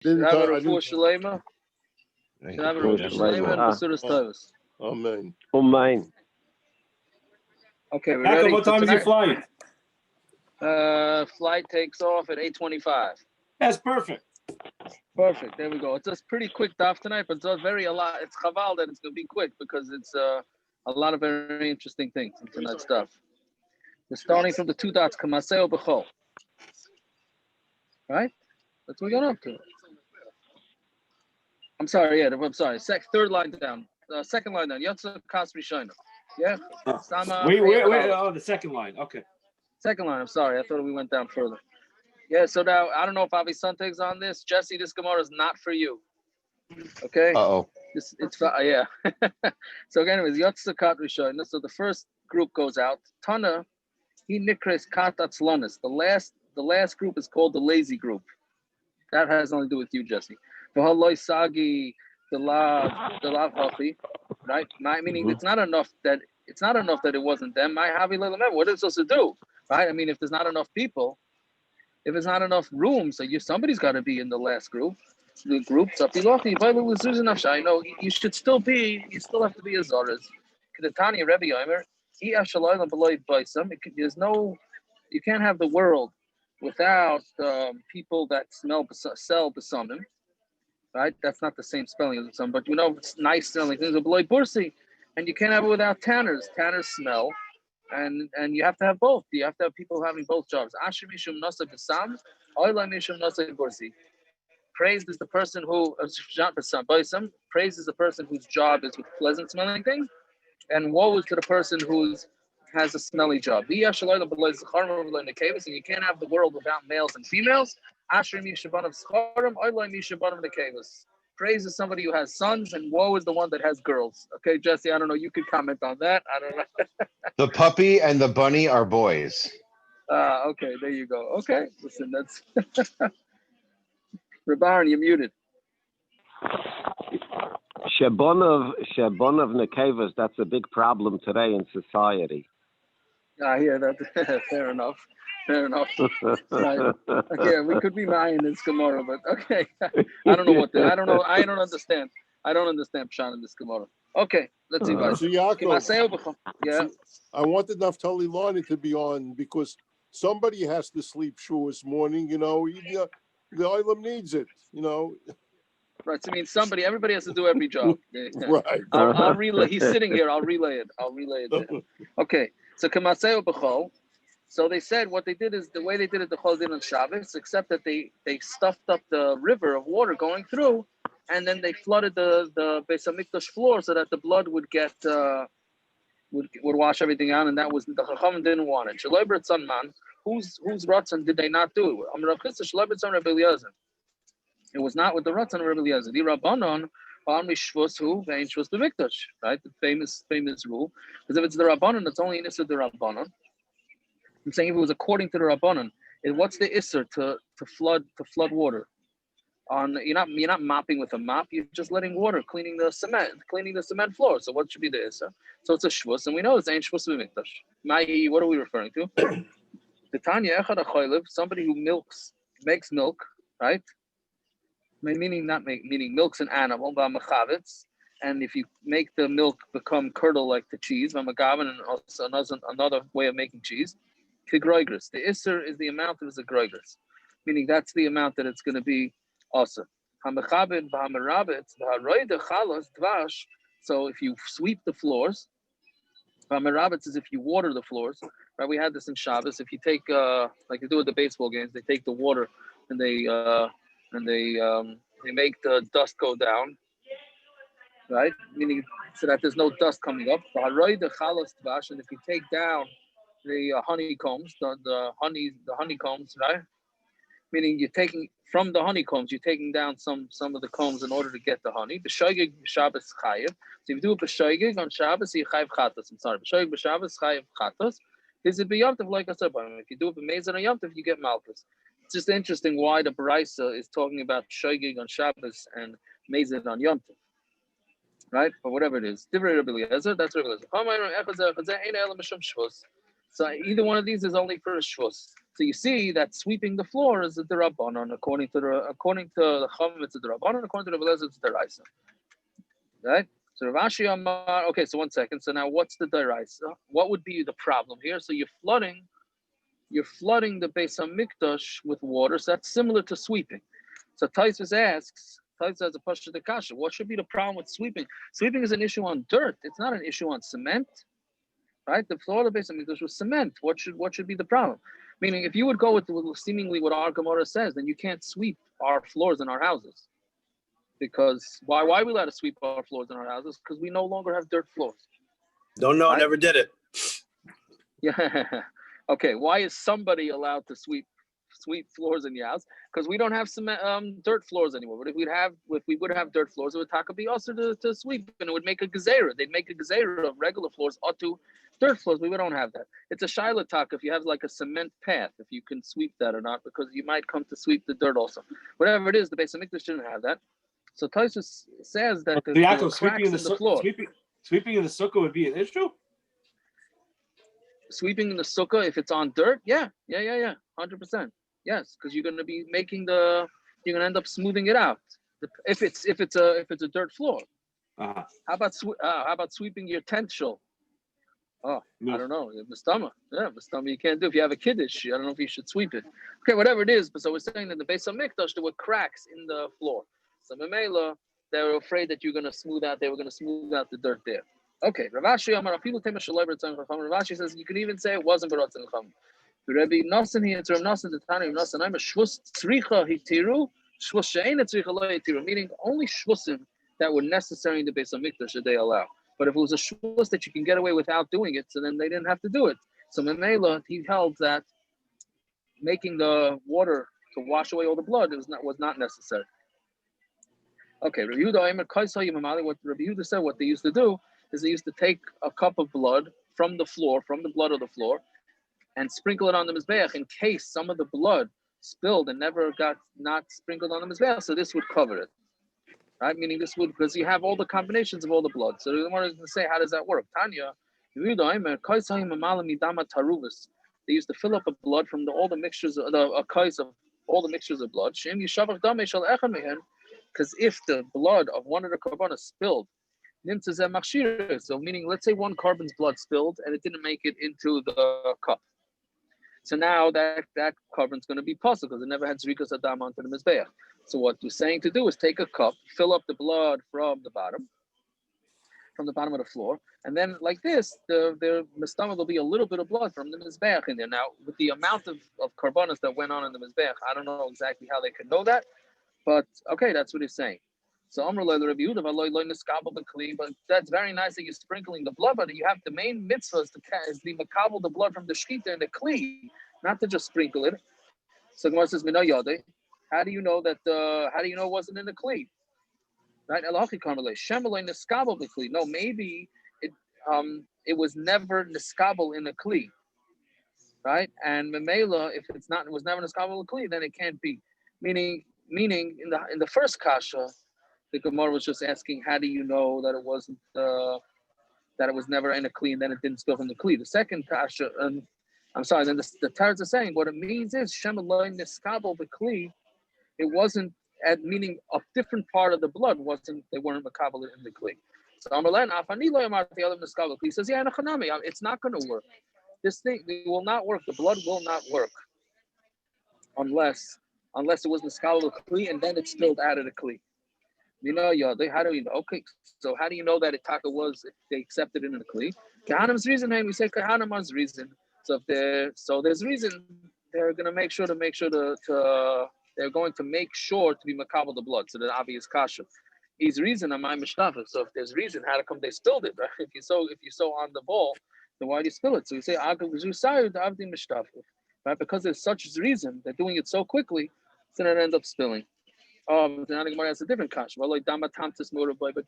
Didn't Have a I refuah didn't. shalema. Have a refuah shalema and basuras tovas. Amen. Mine. Okay, we're Jacob, ready. what time is your flight? Flight takes off at 8:25. That's perfect. Perfect. There we go. It's a pretty quick daf tonight, but it's a lot. It's chaval that it's going to be quick because it's a lot of very interesting things in tonight's stuff. We're starting from the two dots. Kamaseo b'chol. Right? That's what we're going up to. I'm sorry. Yeah, I'm sorry. Third line down. Second line down. Yotza kas rishayna. Yeah. Wait. Oh, the second line. Okay. Second line. I'm sorry. I thought we went down further. Yeah. So now I don't know if Avi Sunteg's on this. Jesse, this Gemara is not for you. Okay. It's yeah. So anyways, Yotza kat rishayna. So the first group goes out. Tana, he nikres kat atzlonis. The last group is called the lazy group. That has nothing to do with you, Jesse. V'haloi sagi the lav hachi, right? Meaning it's not enough that it wasn't them. My havi le'lamem. What is it supposed to do, right? I mean, if there's not enough people, if there's not enough room, so somebody's got to be in the last group. The group. I know you should still be. You still have to be a zoras. Kedatani Rebbe Yomer. There's no. You can't have the world without people that sell besamim, right? That's not the same spelling as some, but it's nice smelling things. And you can't have it without tanners. Tanners smell, and you have to have both. You have to have people having both jobs. Praised is the person who praised is the person whose job is with pleasant smelling things, and woe is to the person who has a smelly job. And you can't have the world without males and females. Praise is somebody who has sons, and woe is the one that has girls. Okay, Jesse, I don't know. You could comment on that. I don't know. The puppy and the bunny are boys. Okay, there you go. Okay, listen, that's Rabanan, you're muted. Shabonov nekevas, that's a big problem today in society. I hear that. Fair enough. Right. Okay, we could be lying this Gemara, but okay. I don't know I don't understand. I don't understand Pshan in this Gemara. Okay, let's see. So Yaakov, yeah. I wanted Naftali Lani to be on because somebody has to sleep through this morning. The Olam needs it. Right. So I mean, everybody has to do every job. Right. I'll relay. He's sitting here. I'll relay it. There. Okay. So Kamaseo b'chol. So they said what they did is the way they did it the whole din on Shabbos, except that they stuffed up the river of water going through, and then they flooded the Beis Hamikdash floor so that the blood would get would wash everything out, and that was the Chacham didn't want it. Shaloi b'ratzon man, whose ratzon did they not do it? It was not with the ratzon of Rebbe Eliezer. The Rabanan right? The famous rule. Because if it's the Rabanan, it's only an Isser the Rabanan. I'm saying if it was according to the Rabanan, what's the Isser to flood water? You're not mopping with a mop. You're just letting water cleaning the cement floor. So what should be the Isser? So it's a shvus, and we know it's ain't shvus v'mikdash. What are we referring to? The Tanya echad achoylev, somebody who makes milk, right? Meaning milk's an animal, and if you make the milk become curdle like the cheese, and also another way of making cheese, kigroigris. The isser is the amount of the groigris, meaning that's the amount that it's going to be also. So if you sweep the floors, is if you water the floors, right? We had this in Shabbos. If you take like they do at the baseball games, they take the water and they make the dust go down, right? Meaning so that there's no dust coming up. And if you take down the honeycombs, the honeycombs, right? Meaning you're taking from the honeycombs, you're taking down some of the combs in order to get the honey. B'shoigig b'Shabbos chayiv. So if you do it b'shoigig on Shabbos, you chayiv chatos. I'm sorry, b'shoigig b'Shabbos chayiv chatos. Is it b'yomtiv like I said? If you do it b'mezon or yomtiv, you get malchus. It's just interesting why the Baraisa is talking about shoigig on Shabbos and mezon on yomtiv, right? But whatever it is, that's Rebbe Eliezer. So either one of these is only for a shvus. So you see that sweeping the floor is a derabanan according to the Chum, it's a derabanan. According to the Velez, it's a deraisa. Right? So Rav Ashi Amar. Okay, so 1 second. So now, what's the deraisa? What would be the problem here? So you're flooding the Beis Hamikdash with water. So that's similar to sweeping. So Taisvis asks. Taisvis has a pashut de kasha. What should be the problem with sweeping? Sweeping is an issue on dirt. It's not an issue on cement. Right? The floor of the Beis Hamikdash was cement. What should be the problem? Meaning, if you would go with seemingly what our Gemara says, then you can't sweep our floors in our houses. Because why are we allowed to sweep our floors in our houses? Because we no longer have dirt floors. Don't know, right? Never did it. Yeah. Okay. Why is somebody allowed to sweep floors in your house? Because we don't have cement, dirt floors anymore. But if we would have dirt floors, it would be also to sweep, and it would make a gezerah. They'd make a gezerah of regular floors or to dirt floors. We don't have that. It's a shaila taka if you have like a cement path, if you can sweep that or not, because you might come to sweep the dirt also. Whatever it is, the Beis Hamikdash didn't have that. So Tosfos says that the cracks in the floor. Sweeping in the sukkah would be an issue? Sweeping in the sukkah, if it's on dirt, yeah, 100%. Yes, because you're going to be you're going to end up smoothing it out. If it's a dirt floor. Uh-huh. How about sweeping your tent shul? Oh, no. I don't know. Mistama. Yeah, Mistama you can't do. If you have a kiddush, I don't know if you should sweep it. Okay, whatever it is. But so we're saying that the Beis Hamikdash, there were cracks in the floor. So Memela, they were afraid that they were going to smooth out the dirt there. Okay, Rav Ashi Amar, people take Rav Ashi says you can even say it wasn't Baratzin Chum. The Rebbe Nosson here, it's Rav Nosson, the Tani Rav Nosson, I'm a shvus tzricha hitiru, shvus she'ena tzricha lo hitiru, meaning only shvusim that were necessary in the Beis Hamikdash should they allow. But if it was a shvus that you can get away without doing it, so then they didn't have to do it. So Memela, he held that making the water to wash away all the blood was not necessary. Okay, Rabbi Yehuda, what Rabbi Yehuda said, what they used to do is they used to take a cup of blood from the blood of the floor, and sprinkle it on the mizbeach in case some of the blood spilled and never got not sprinkled on the mizbeach. So this would cover it, right? Meaning this would, because you have all the combinations of all the blood. So the one is going to say, how does that work? Tanya, they used to fill up a blood from all the mixtures, a kais of all the mixtures of blood. Because if the blood of one of the korbanos spilled, so meaning, let's say one korban's blood spilled and it didn't make it into the cup. So now that korban's going to be possible because it never had zrikas adam onto the mizbeach. So what you're saying to do is take a cup, fill up the blood from the bottom of the floor, and then like this, the stomach will be a little bit of blood from the mizbeach in there. Now, with the amount of korbanos that went on in the mizbeach, I don't know exactly how they could know that, but okay, that's what he's saying. So but that's very nice that you're sprinkling the blood, but you have the main mitzvah is the makabel the blood from the shchita and the kli, not to just sprinkle it. So Gemara says, how do you know that? How do you know it wasn't in the kli? Right? No, maybe it was never niskabel in the kli, right? And memela, if it was never niskabel in the kli, then it can't be. Meaning in the first kasha, the Gemara was just asking, how do you know that it wasn't that it was never in a kli and then it didn't spill from the kli? The second kasha, then the Tarz are saying what it means is shemaloi niskabel b'kli. It wasn't meaning a different part of the blood they weren't makabel in the kli. So Amrlan afani lo yamar the other niskabel kli says it's not going to work. This thing it will not work. The blood will not work unless it was niskabel kli and then it spilled out of the kli. How do you know? Okay, so how do you know that Itaka was if they accepted it in the kli? Kohanim's reason, and we say Kohanim's reason. So there's reason they're going to make sure they're going to make sure to be makabel the blood. So the obvious kasha. He's reason am I mishtafa. So if there's reason, how come they spilled it? Right? If you sew on the ball, then why do you spill it? So you say agav zusayu avdi mishtafa. Right? Because there's such reason they're doing it so quickly, so then it ends up spilling. The Gemara has a different kasha. But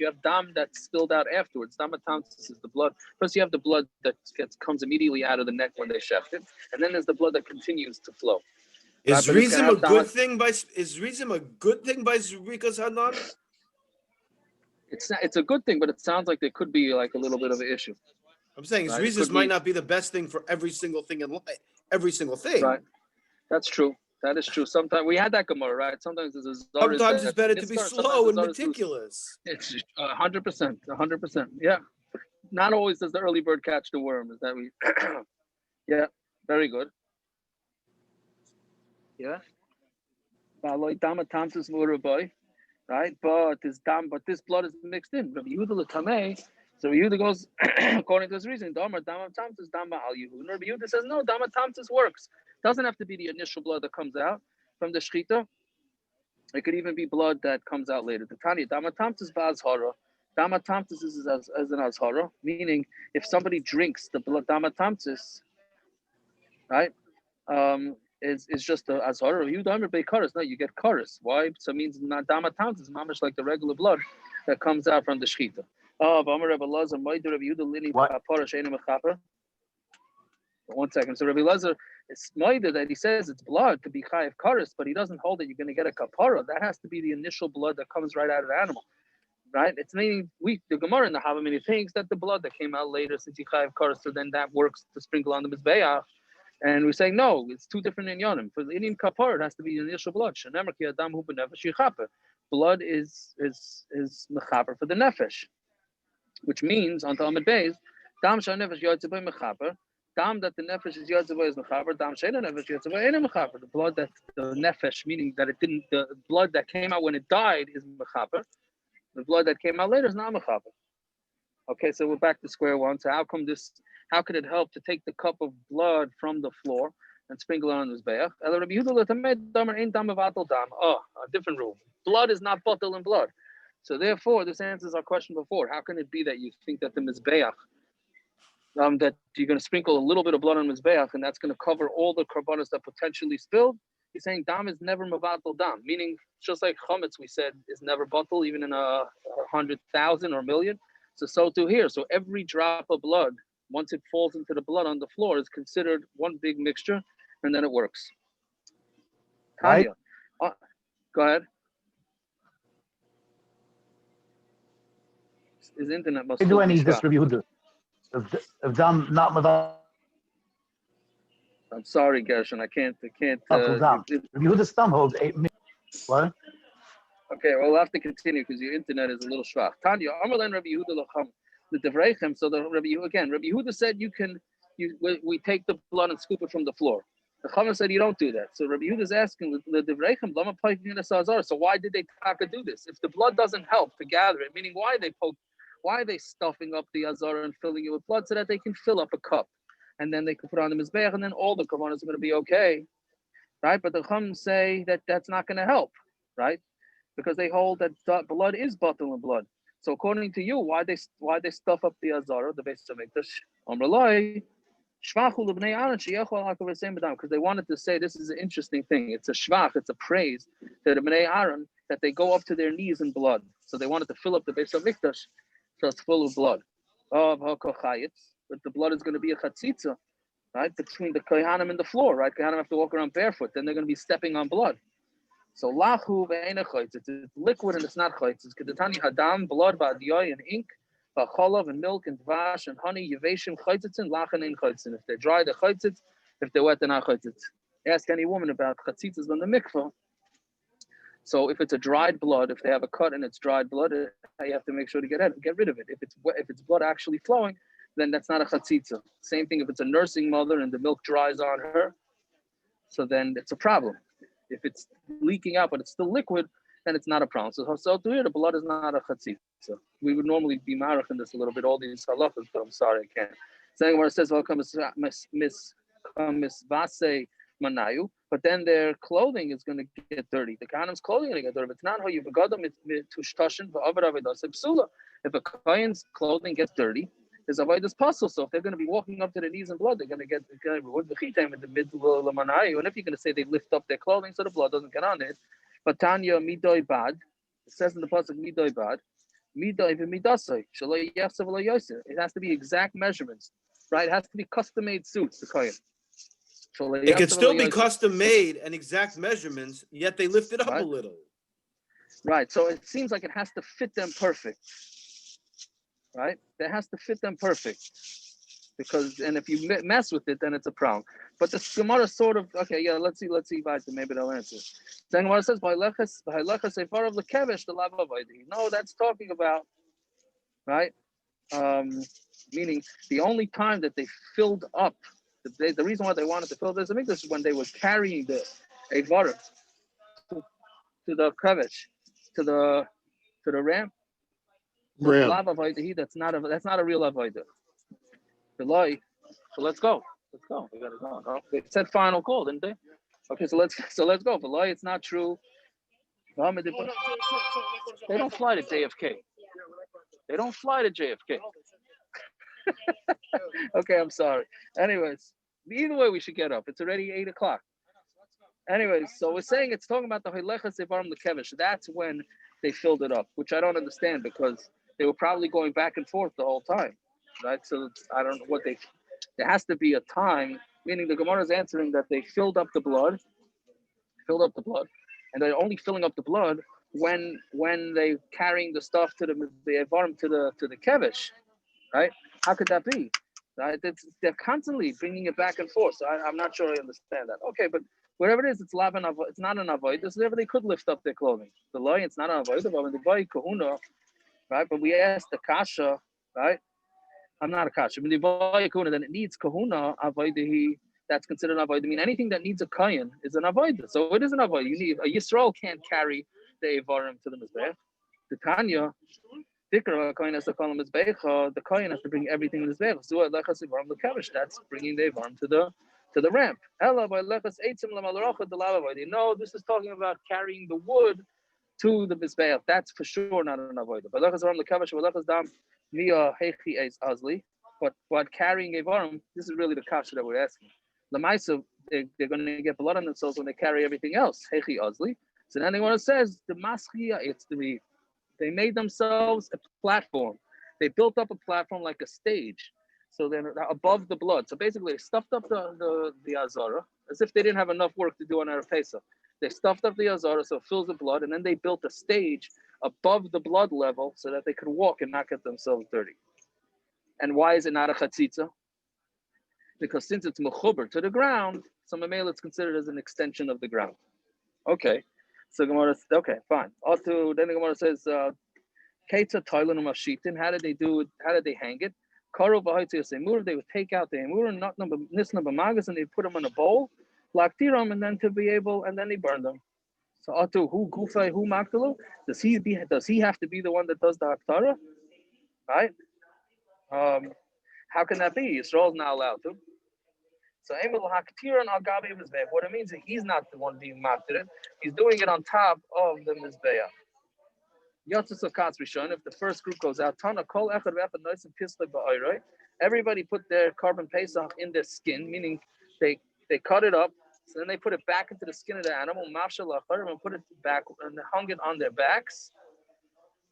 you have dam that spilled out afterwards. Damatamtis is the blood. First, you have the blood that comes immediately out of the neck when they sheft it, and then there's the blood that continues to flow. Is Rizim a good thing by Zrikas Hanan? It's a good thing, but it sounds like there could be like a little bit of an issue. I'm saying Right? Zrizis might not be the best thing for every single thing in life. Every single thing. Right. That's true. That is true. Sometimes we had that Gemara, right? Sometimes there's a Zoris Sometimes it's better to be slow and Zoris meticulous. it's 100%, 100%. Yeah. Not always does the early bird catch the worm. Is that we? Yeah. Very good. Yeah. Right? But this blood is mixed in. Rabbi Yehuda l'tamei. So Rabbi Yehuda goes according to this reason. Rabbi Yehuda says no. Dama tamtis works. Doesn't have to be the initial blood that comes out from the shchita. It could even be blood that comes out later. The Tanya Dama tamtis ba'azhara. Dama tamtis is as an azhara, meaning if somebody drinks the blood Dama tamtis, right? Is just a azhara. You don't be karas. No, you get karas. Why? So it means not Dama tamtis is mamish like the regular blood that comes out from the shchita. One second. So Rabbi Lezer is smoida that he says it's blood to be chayiv karas, but he doesn't hold that you're going to get a kapara. That has to be the initial blood that comes right out of the animal, right? It's meaning the Gemara in the Havamini thinks that the blood that came out later since you chayiv karas, so then that works to sprinkle on the mizbeach. And we're saying no, it's two different inyanim. For the Indian kapara, it has to be the initial blood. Blood is mechaper for the nefesh, which means on Amud Beis, dam shanefesh yotzei mechaper. Dam that the nefesh is yotzei is mechaper. Dam sheina nefesh yotzei ain't mechaper. The blood that the nefesh, meaning that it didn't, the blood that came out when it died is mechaper. The blood that came out later is not mechaper. Okay, so we're back to square one. So how could it help to take the cup of blood from the floor and sprinkle it on the mizbeach? Oh, a different rule. Blood is not batel in blood. So therefore, this answers our question before. How can it be that you think that the mizbeach, that you're going to sprinkle a little bit of blood on mizbeach and that's going to cover all the korbanos that potentially spilled? He's saying dam is never mevatel dam, meaning just like chametz we said is never batel, even in 100,000 or 1,000,000. So too here. So every drop of blood, once it falls into the blood on the floor, is considered one big mixture, and then it works. Tanya, go ahead. His internet must do any this Rabbi Yehuda? If dam not mevatel. I'm sorry, Gershon. I can't. Rabbi Yehuda's thumb holds 8 minutes. What? Okay, well, we'll have to continue because your internet is a little schwach. Tanya, Amarlan Rabbi Yehuda lacham the devraychem. So the Rabbi Yehuda said we take the blood and scoop it from the floor. The Chama said you don't do that. So Rabbi Yehuda is asking the devraychem lama paiking in a sazar. So why did they taka do this? If the blood doesn't help to gather it, meaning why are they stuffing up the azar and filling it with blood so that they can fill up a cup, and then they can put on the mizbeach, and then all the korbanos are going to be okay, right? But the Chum say that that's not going to help, right? Because they hold that blood is batel in blood. So according to you, why they stuff up the azara, the Beis Hamikdash? Because they wanted to say this is an interesting thing. It's a shvach, it's a praise that the Bnei Aaron, that they go up to their knees in blood. So they wanted to fill up the Beis Hamikdash, so it's full of blood. But the blood is going to be a chatzitza, right, between the kohanim and the floor, right? Kohanim have to walk around barefoot, then they're going to be stepping on blood. So lahu ve'ena chaytzitz, it's liquid and it's not chaytzitz. Kedetani hadam, blood, ba'adiyai, and ink, ba'cholav, and milk, and dvash, and honey, yeveshim, chaytzitzin, lachen, and chaytzin. If they're dry, they're chaytzitz. If they're wet, they're not chaytzitz. Ask any woman about chatzitzas on the mikvah. So if it's a dried blood, if they have a cut and it's dried blood, you have to make sure to get rid of it. If it's blood actually flowing, then that's not a chatzitza. Same thing if it's a nursing mother and the milk dries on her, so then it's a problem. If it's leaking out but it's still liquid, then it's not a problem. So to here, the blood is not a chatzitza. We would normally be marach in this a little bit, all these halachas, but I'm sorry, I can't. Saying where it says, welcome, Miss Vase Manayu, but then their clothing is going to get dirty. The kohanim's clothing is going to get dirty. It's not how you begadam tushtashin v'avar avadas psula. If a kohen's clothing gets dirty, there's avodas puzzle. So if they're going to be walking up to their knees in blood, they're going to get with the chita in the middle of the manayu. And if you're going to say they lift up their clothing so the blood doesn't get on it, but Tanya midoi bad, it says in the pasuk midoi bad, midoi v'midasai shaloi yachsav lo yosef. It has to be exact measurements, right? It has to be custom-made suits. The kohen. It could still be custom made and exact measurements, yet they lift it up a little. Right. So it seems like it has to fit them perfect. Right? It has to fit them perfect. because and if you mess with it, then it's a problem. But the Gemara sort of let's see, maybe they'll answer. Then Gemara says by lechas seifar of the kevesh the lav avodah. No, that's talking about right, meaning the only time that they filled up the reason why they wanted to fill this Hamikdash is when they were carrying the dvarim to the kevesh to the ramp. Lav avodah, that's not a real avodah. The lie. So let's go. We gotta go. No? They said final call, didn't they? Okay, so let's go. The lie, it's not true. They don't fly to JFK. Okay, I'm sorry. Anyways, either way, we should get up. It's already 8:00. Anyways, so we're saying it's talking about the Hilechas Evarim Lekevish. That's when they filled it up, which I don't understand because they were probably going back and forth the whole time, right? So I don't know what there has to be a time, meaning the Gemara is answering that they filled up the blood, and they're only filling up the blood when they carrying the stuff to the Evarim to the Kevish, right? How could that be? Right? They're constantly bringing it back and forth. So I'm not sure I understand that. Okay, but wherever it is, it's not an avoid. This is wherever they could lift up their clothing. The law, it's not an avoid. But when they buy kahuna, right? But we asked the kasha, right? I'm not a kasha. When they buy kahuna, then it needs kahuna avoidahi. That's considered an avoid. I mean, anything that needs a kayan is an avoid. So it is an avoid. You need a Yisrael can't carry the evarim to the mizbech. The Tanya. The kohen has to call him the kohen has to bring everything in his mizbech. So that's bringing the evarim to the ramp. No, this is talking about carrying the wood to the mizbech. That's for sure not an avodah. But carrying evarim, this is really the kasha that we're asking. Lamaisa, they're going to get blood on themselves when they carry everything else. Hechi azli. So then the one says the maschia, they made themselves a platform. They built up a platform like a stage. So they're above the blood. So basically they stuffed up the azara as if they didn't have enough work to do on Erev Pesach. They stuffed up the azara so it fills with blood, and then they built a stage above the blood level so that they could walk and not get themselves dirty. And why is it not a chatzitza? Because since it's mechuber to the ground, so mamela it's considered as an extension of the ground. Okay. So Gemara, okay, fine. Also, then the Gemara says, Keitza Toilan Mashitin, how did they do it? How did they hang it? Karo Vahitzias Emur, they would take out the Emur and not number magas, and they put them in a bowl, Laktiram, and then and then they burn them. So Atu, who Maktalu? Does he have to be the one that does the Haktara? Right? How can that be? Yisrael's not allowed to. So what it means is he's not the one being makted. He's doing it on top of the mizbeah. If the first group goes out, everybody put their korban pesach in their skin, meaning they cut it up, so then they put it back into the skin of the animal, and put it back and hung it on their backs.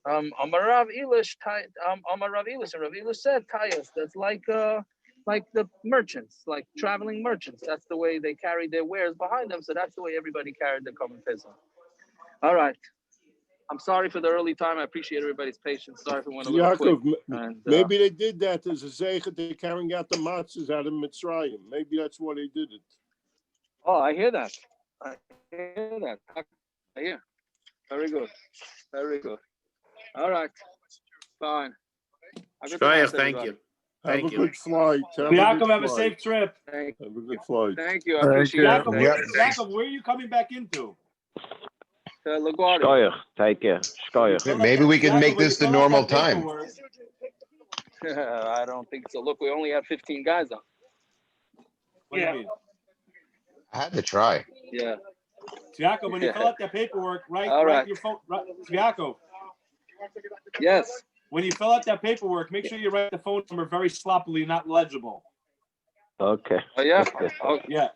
Amar Rav Elish, and Rav Elish said, "Tayas, that's like the merchants, like traveling merchants. That's the way they carried their wares behind them. So that's the way everybody carried their korban pesach." All right. I'm sorry for the early time. I appreciate everybody's patience. Sorry if it went a little quick. Maybe they did that as a zeichet. They're carrying out the matzahs out of Mitzrayim. Maybe that's why they did it. Oh, I hear that. I hear. Very good. All right. Fine. Shkoyach, thank you. Have a good flight. Yaakov, have a safe trip. Have a good flight. Thank you. I appreciate it. Yaakov, where are you coming back into? LaGuardia. Shkoyach, take care. Shkoyach. Maybe we can make this the normal time. I don't think so. Look, we only have 15 guys on. What do you mean? I had to try. Yeah. Yaakov, when you fill out that paperwork, write your phone. Yaakov. Yes. When you fill out that paperwork, make sure you write the phone number very sloppily, not legible. Okay. Oh, yeah? Okay. Oh, yeah.